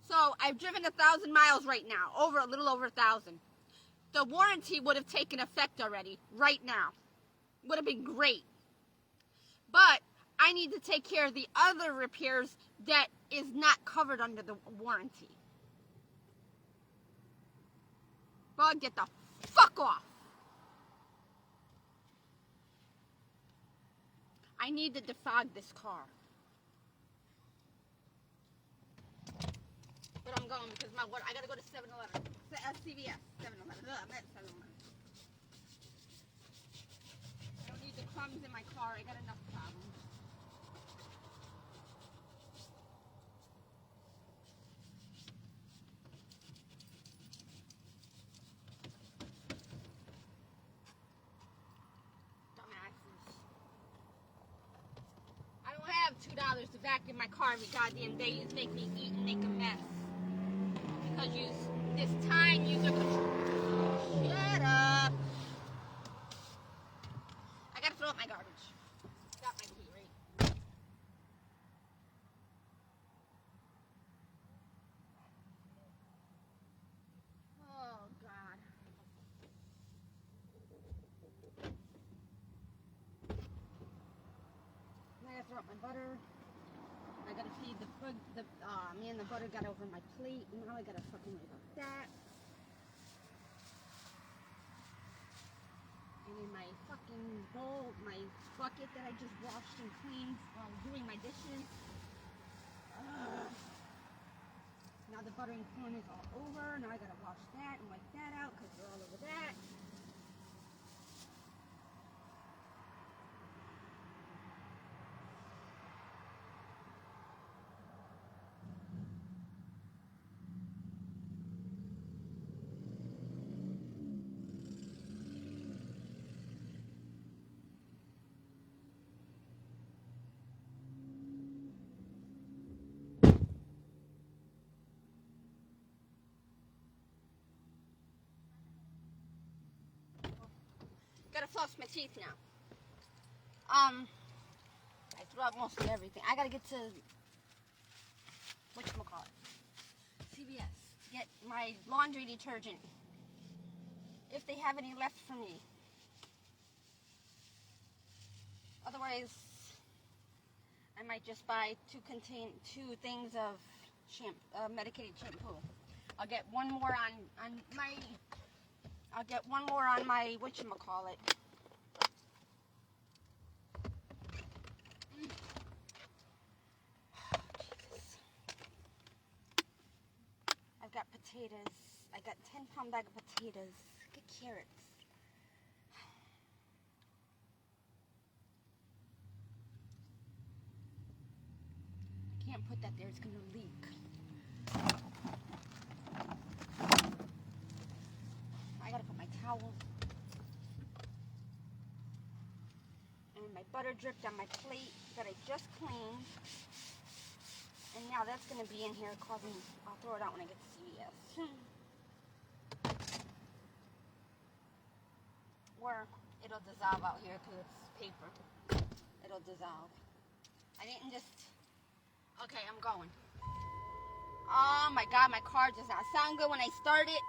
So I've driven 1,000 miles right now, a little over 1,000. The warranty would have taken effect already, right now. Would have been great. But I need to take care of the other repairs that is not covered under the warranty. Bug, get the fuck off. I need to defog this car. But I'm going because I gotta go to 7-Eleven. CVS, 7-Eleven. I'm at 7-Eleven. I don't need the crumbs in my car. I got enough problems. Dumbasses. I don't have $2 to vacuum my car every goddamn day. You make me eat and make a mess. Because this time you are gonna shut up. I gotta throw up my garbage. Got my key, right? Oh God. I gotta throw up my butter. I gotta feed the pig. Me and the butter got over my plate. Now I gotta fucking worry about that. And in my fucking bowl, my bucket that I just washed and cleaned while doing my dishes. Now the butter and corn is all over. Now I gotta wash that and wipe that out because they're all over that. Gotta floss my teeth now. I threw out most of everything. I gotta get to whatchamacallit, CVS, get my laundry detergent if they have any left for me. Otherwise, I might just buy two things of medicated shampoo. I'll get one more on my whatchamacallit. I've got potatoes. I got 10-pound bag of potatoes. Get carrots. I can't put that there. It's gonna leak. I gotta put my towel. And my butter dripped on my plate that I just cleaned. And now that's going to be in here causing, I'll throw it out when I get to CVS. Or it'll dissolve out here because it's paper. It'll dissolve. I didn't just, okay, I'm going. Oh my God, my car does not sound good when I start it.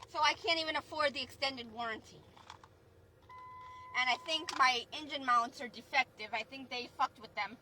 So I can't even afford the extended warranty. And I think my engine mounts are defective. I think they fucked with them.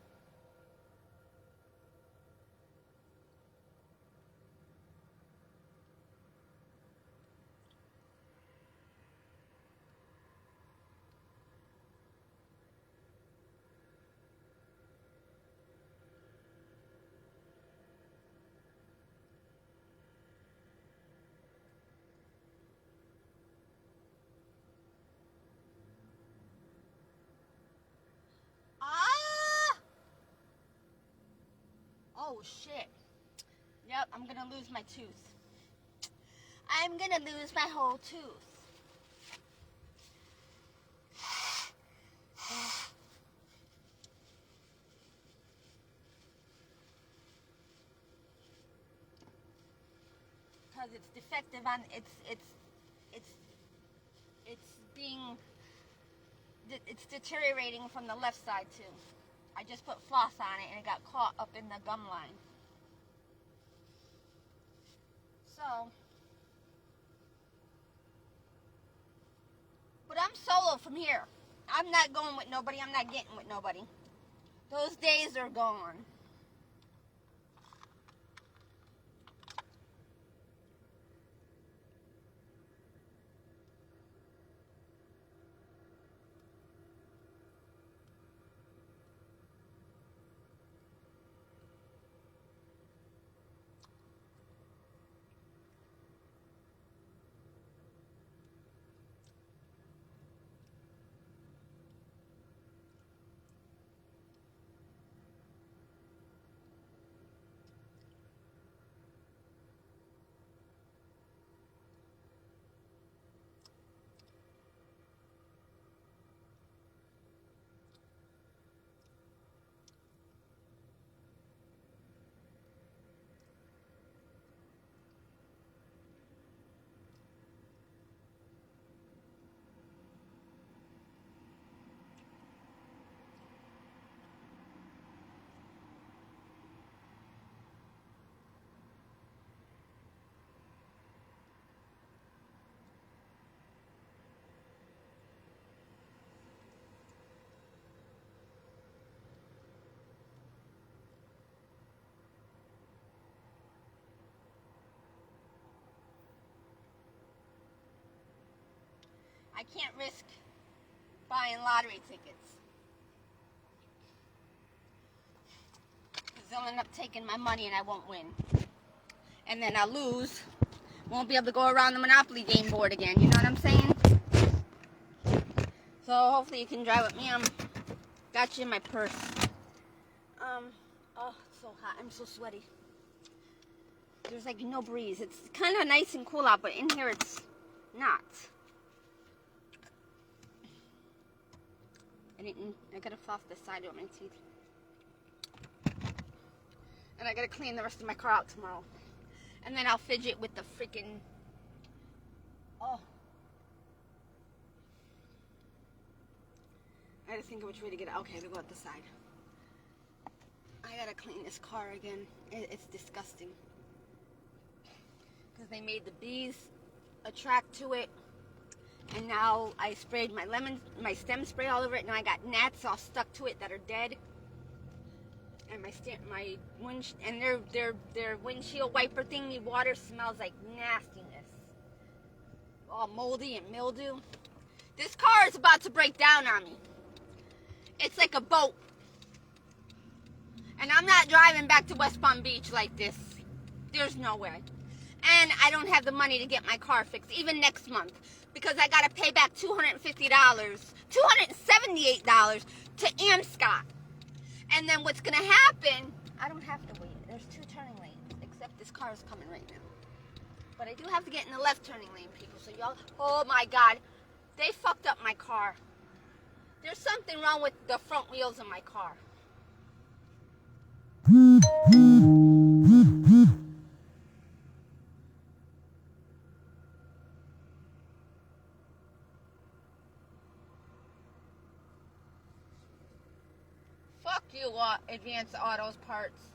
Oh shit. Yep, I'm gonna lose my tooth. I'm gonna lose my whole tooth. Because it's defective on it's being, it's deteriorating from the left side too. I just put floss on it and it got caught up in the gum line. So, but I'm solo from here. I'm not going with nobody. I'm not getting with nobody. Those days are gone. I can't risk buying lottery tickets. Because they'll end up taking my money and I won't win. And then I'll lose. Won't be able to go around the Monopoly game board again. You know what I'm saying? So hopefully you can drive with me. Got you in my purse. Oh, it's so hot. I'm so sweaty. There's like no breeze. It's kind of nice and cool out, but in here it's not. I gotta floss this side with my teeth. And I gotta clean the rest of my car out tomorrow. And then I'll fidget with the freaking... Oh. I gotta think of which way to get it. Okay, we go out the side. I gotta clean this car again. It's disgusting. Because they made the bees attract to it. And now I sprayed my stem spray all over it. Now I got gnats all stuck to it that are dead. And their windshield wiper thingy water smells like nastiness. All moldy and mildew. This car is about to break down on me. It's like a boat. And I'm not driving back to West Palm Beach like this. There's no way. And I don't have the money to get my car fixed, even next month. Because I got to pay back $250, $278 to Amscot. And then what's going to happen, I don't have to wait. There's 2 turning lanes, except this car is coming right now. But I do have to get in the left turning lane, people. So y'all, oh my God, they fucked up my car. There's something wrong with the front wheels of my car. Fuck you, Advanced Autos Parts.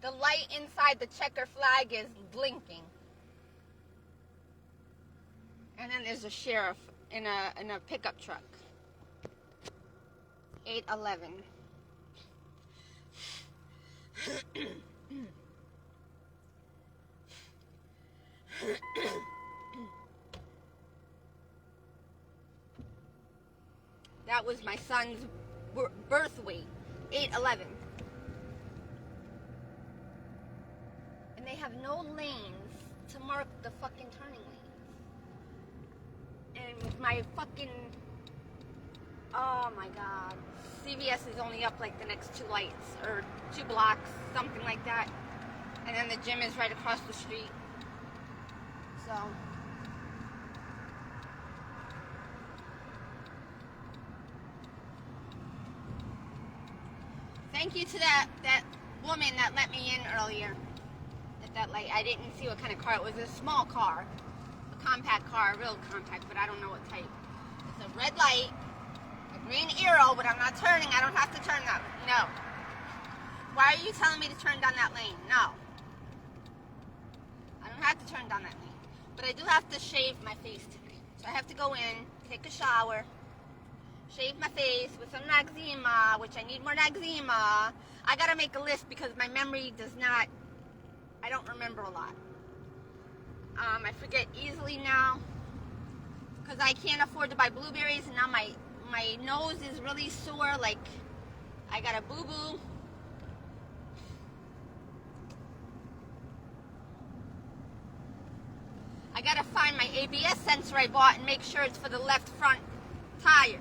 The light inside the checker flag is blinking. And then there's a sheriff in a pickup truck. 811. That was my son's birth weight. 811. And they have no lanes to mark the fucking turning lanes. And my fucking... Oh my God. CVS is only up like the next 2 lights, or 2 blocks, something like that. And then the gym is right across the street. So... Thank you to that woman that let me in earlier at that light. I didn't see what kind of car it was. A small car, a compact car, a real compact, but I don't know what type. It's a red light, a green arrow, but I'm not turning. I don't have to turn that. No. Why are you telling me to turn down that lane? No. I don't have to turn down that lane. But I do have to shave my face today. So I have to go in, take a shower, shave my face with some Noxzema, which I need more Noxzema. I gotta make a list because my memory does not, I don't remember a lot. I forget easily now because I can't afford to buy blueberries, and now my nose is really sore, like I got a boo-boo. I gotta find my ABS sensor I bought and make sure it's for the left front tire.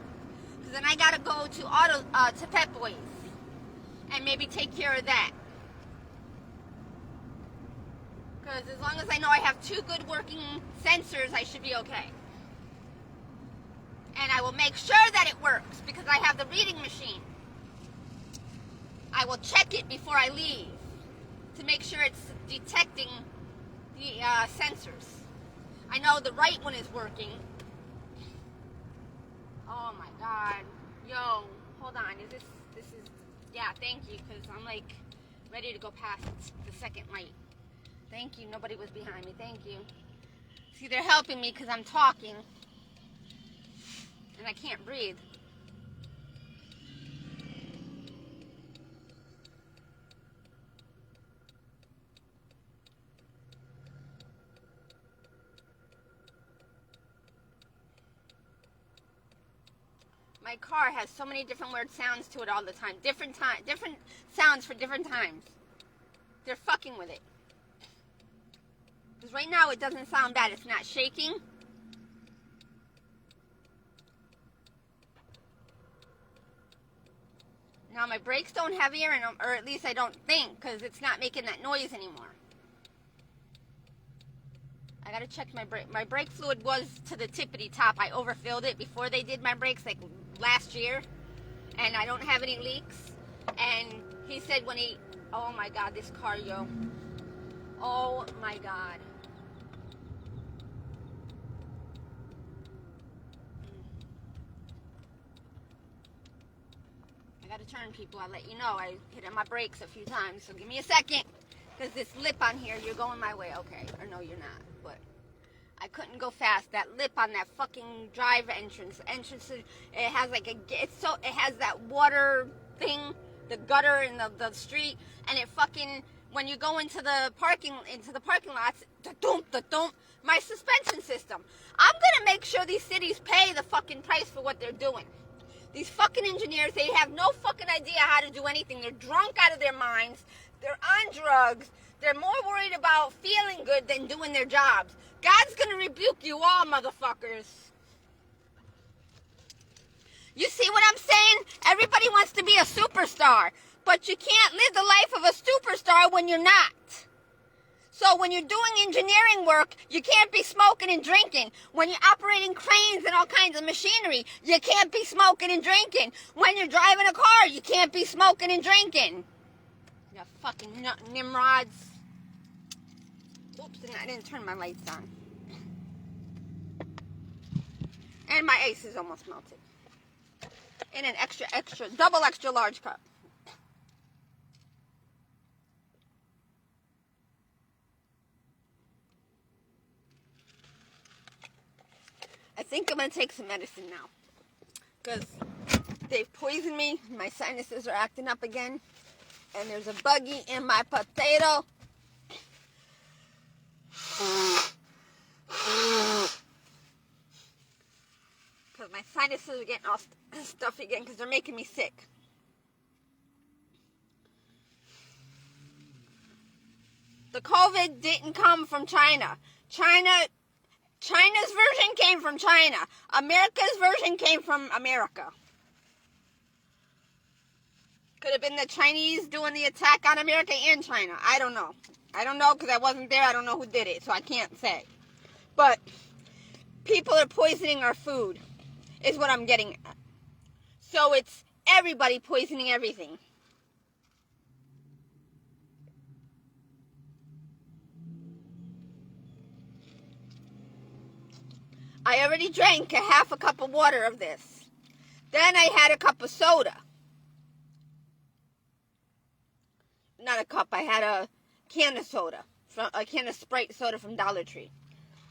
Because then I gotta go to Pep Boys and maybe take care of that. Because as long as I know I have 2 good working sensors, I should be okay. And I will make sure that it works because I have the reading machine. I will check it before I leave to make sure it's detecting the sensors. I know the right one is working. Oh my God. Yo, hold on. This is, yeah, thank you, because I'm like ready to go past the second light. Thank you. Nobody was behind me. Thank you. See, they're helping me because I'm talking and I can't breathe. My car has so many different weird sounds to it all the time. Different sounds for different times. They're fucking with it. Because right now it doesn't sound bad. It's not shaking. Now my brakes don't have air in them, or at least I don't think, because it's not making that noise anymore. I gotta check my brake. My brake fluid was to the tippity top. I overfilled it before they did my brakes, like last year, and I don't have any leaks. And he said when he, oh my God, this car, yo. Oh my God. I gotta turn, people. I'll let you know. I hit on my brakes a few times, so give me a second. Because this lip on here, you're going my way. Okay. Or no, you're not. But I couldn't go fast. That lip on that fucking drive entrance. It has like it has that water thing, the gutter in the street, and it fucking, when you go into the parking lots, da-dum, my suspension system. I'm gonna make sure these cities pay the fucking price for what they're doing. These fucking engineers, they have no fucking idea how to do anything. They're drunk out of their minds. They're on drugs. They're more worried about feeling good than doing their jobs. God's gonna rebuke you all, motherfuckers. You see what I'm saying? Everybody wants to be a superstar, but you can't live the life of a superstar when you're not. So when you're doing engineering work, you can't be smoking and drinking. When you're operating cranes and all kinds of machinery, you can't be smoking and drinking. When you're driving a car, you can't be smoking and drinking. You fucking nimrods. Oops, and I didn't turn my lights on. And my ice is almost melted. In an double extra large cup. I think I'm going to take some medicine now. Because they've poisoned me. My sinuses are acting up again. And there's a buggy in my potato. Because my sinuses are getting all stuffy again because they're making me sick. The COVID didn't come from China. China's version came from China. America's version came from America. Could have been the Chinese doing the attack on America and China. I don't know. I don't know because I wasn't there. I don't know who did it, so I can't say. But people are poisoning our food, is what I'm getting at. So it's everybody poisoning everything. I already drank a half a cup of water of this. Then I had a cup of soda. Not a cup, I had a can of soda. A can of Sprite soda from Dollar Tree.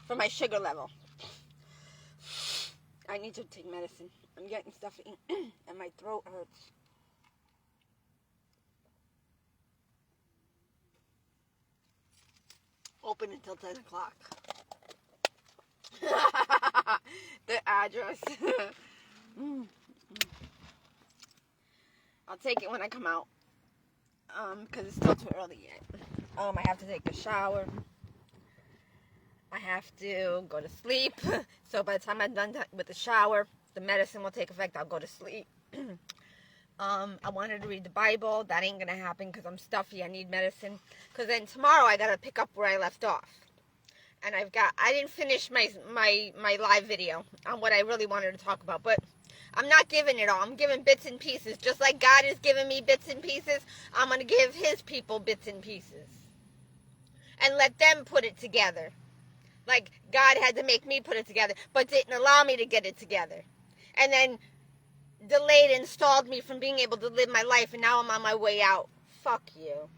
For my sugar level. I need to take medicine. I'm getting stuffy and my throat hurts. Open until 10 o'clock. The address. I'll take it when I come out. Because it's still too early yet. I have to take a shower. I have to go to sleep. So by the time I'm done with the shower, the medicine will take effect. I'll go to sleep. I wanted to read the Bible. That ain't gonna happen because I'm stuffy. I need medicine. Because then tomorrow I gotta pick up where I left off. And I didn't finish my live video on what I really wanted to talk about. But I'm not giving it all. I'm giving bits and pieces. Just like God is giving me bits and pieces, I'm gonna give His people bits and pieces. And let them put it together. Like God had to make me put it together, but didn't allow me to get it together. And then delayed and stalled me from being able to live my life, and now I'm on my way out. Fuck you.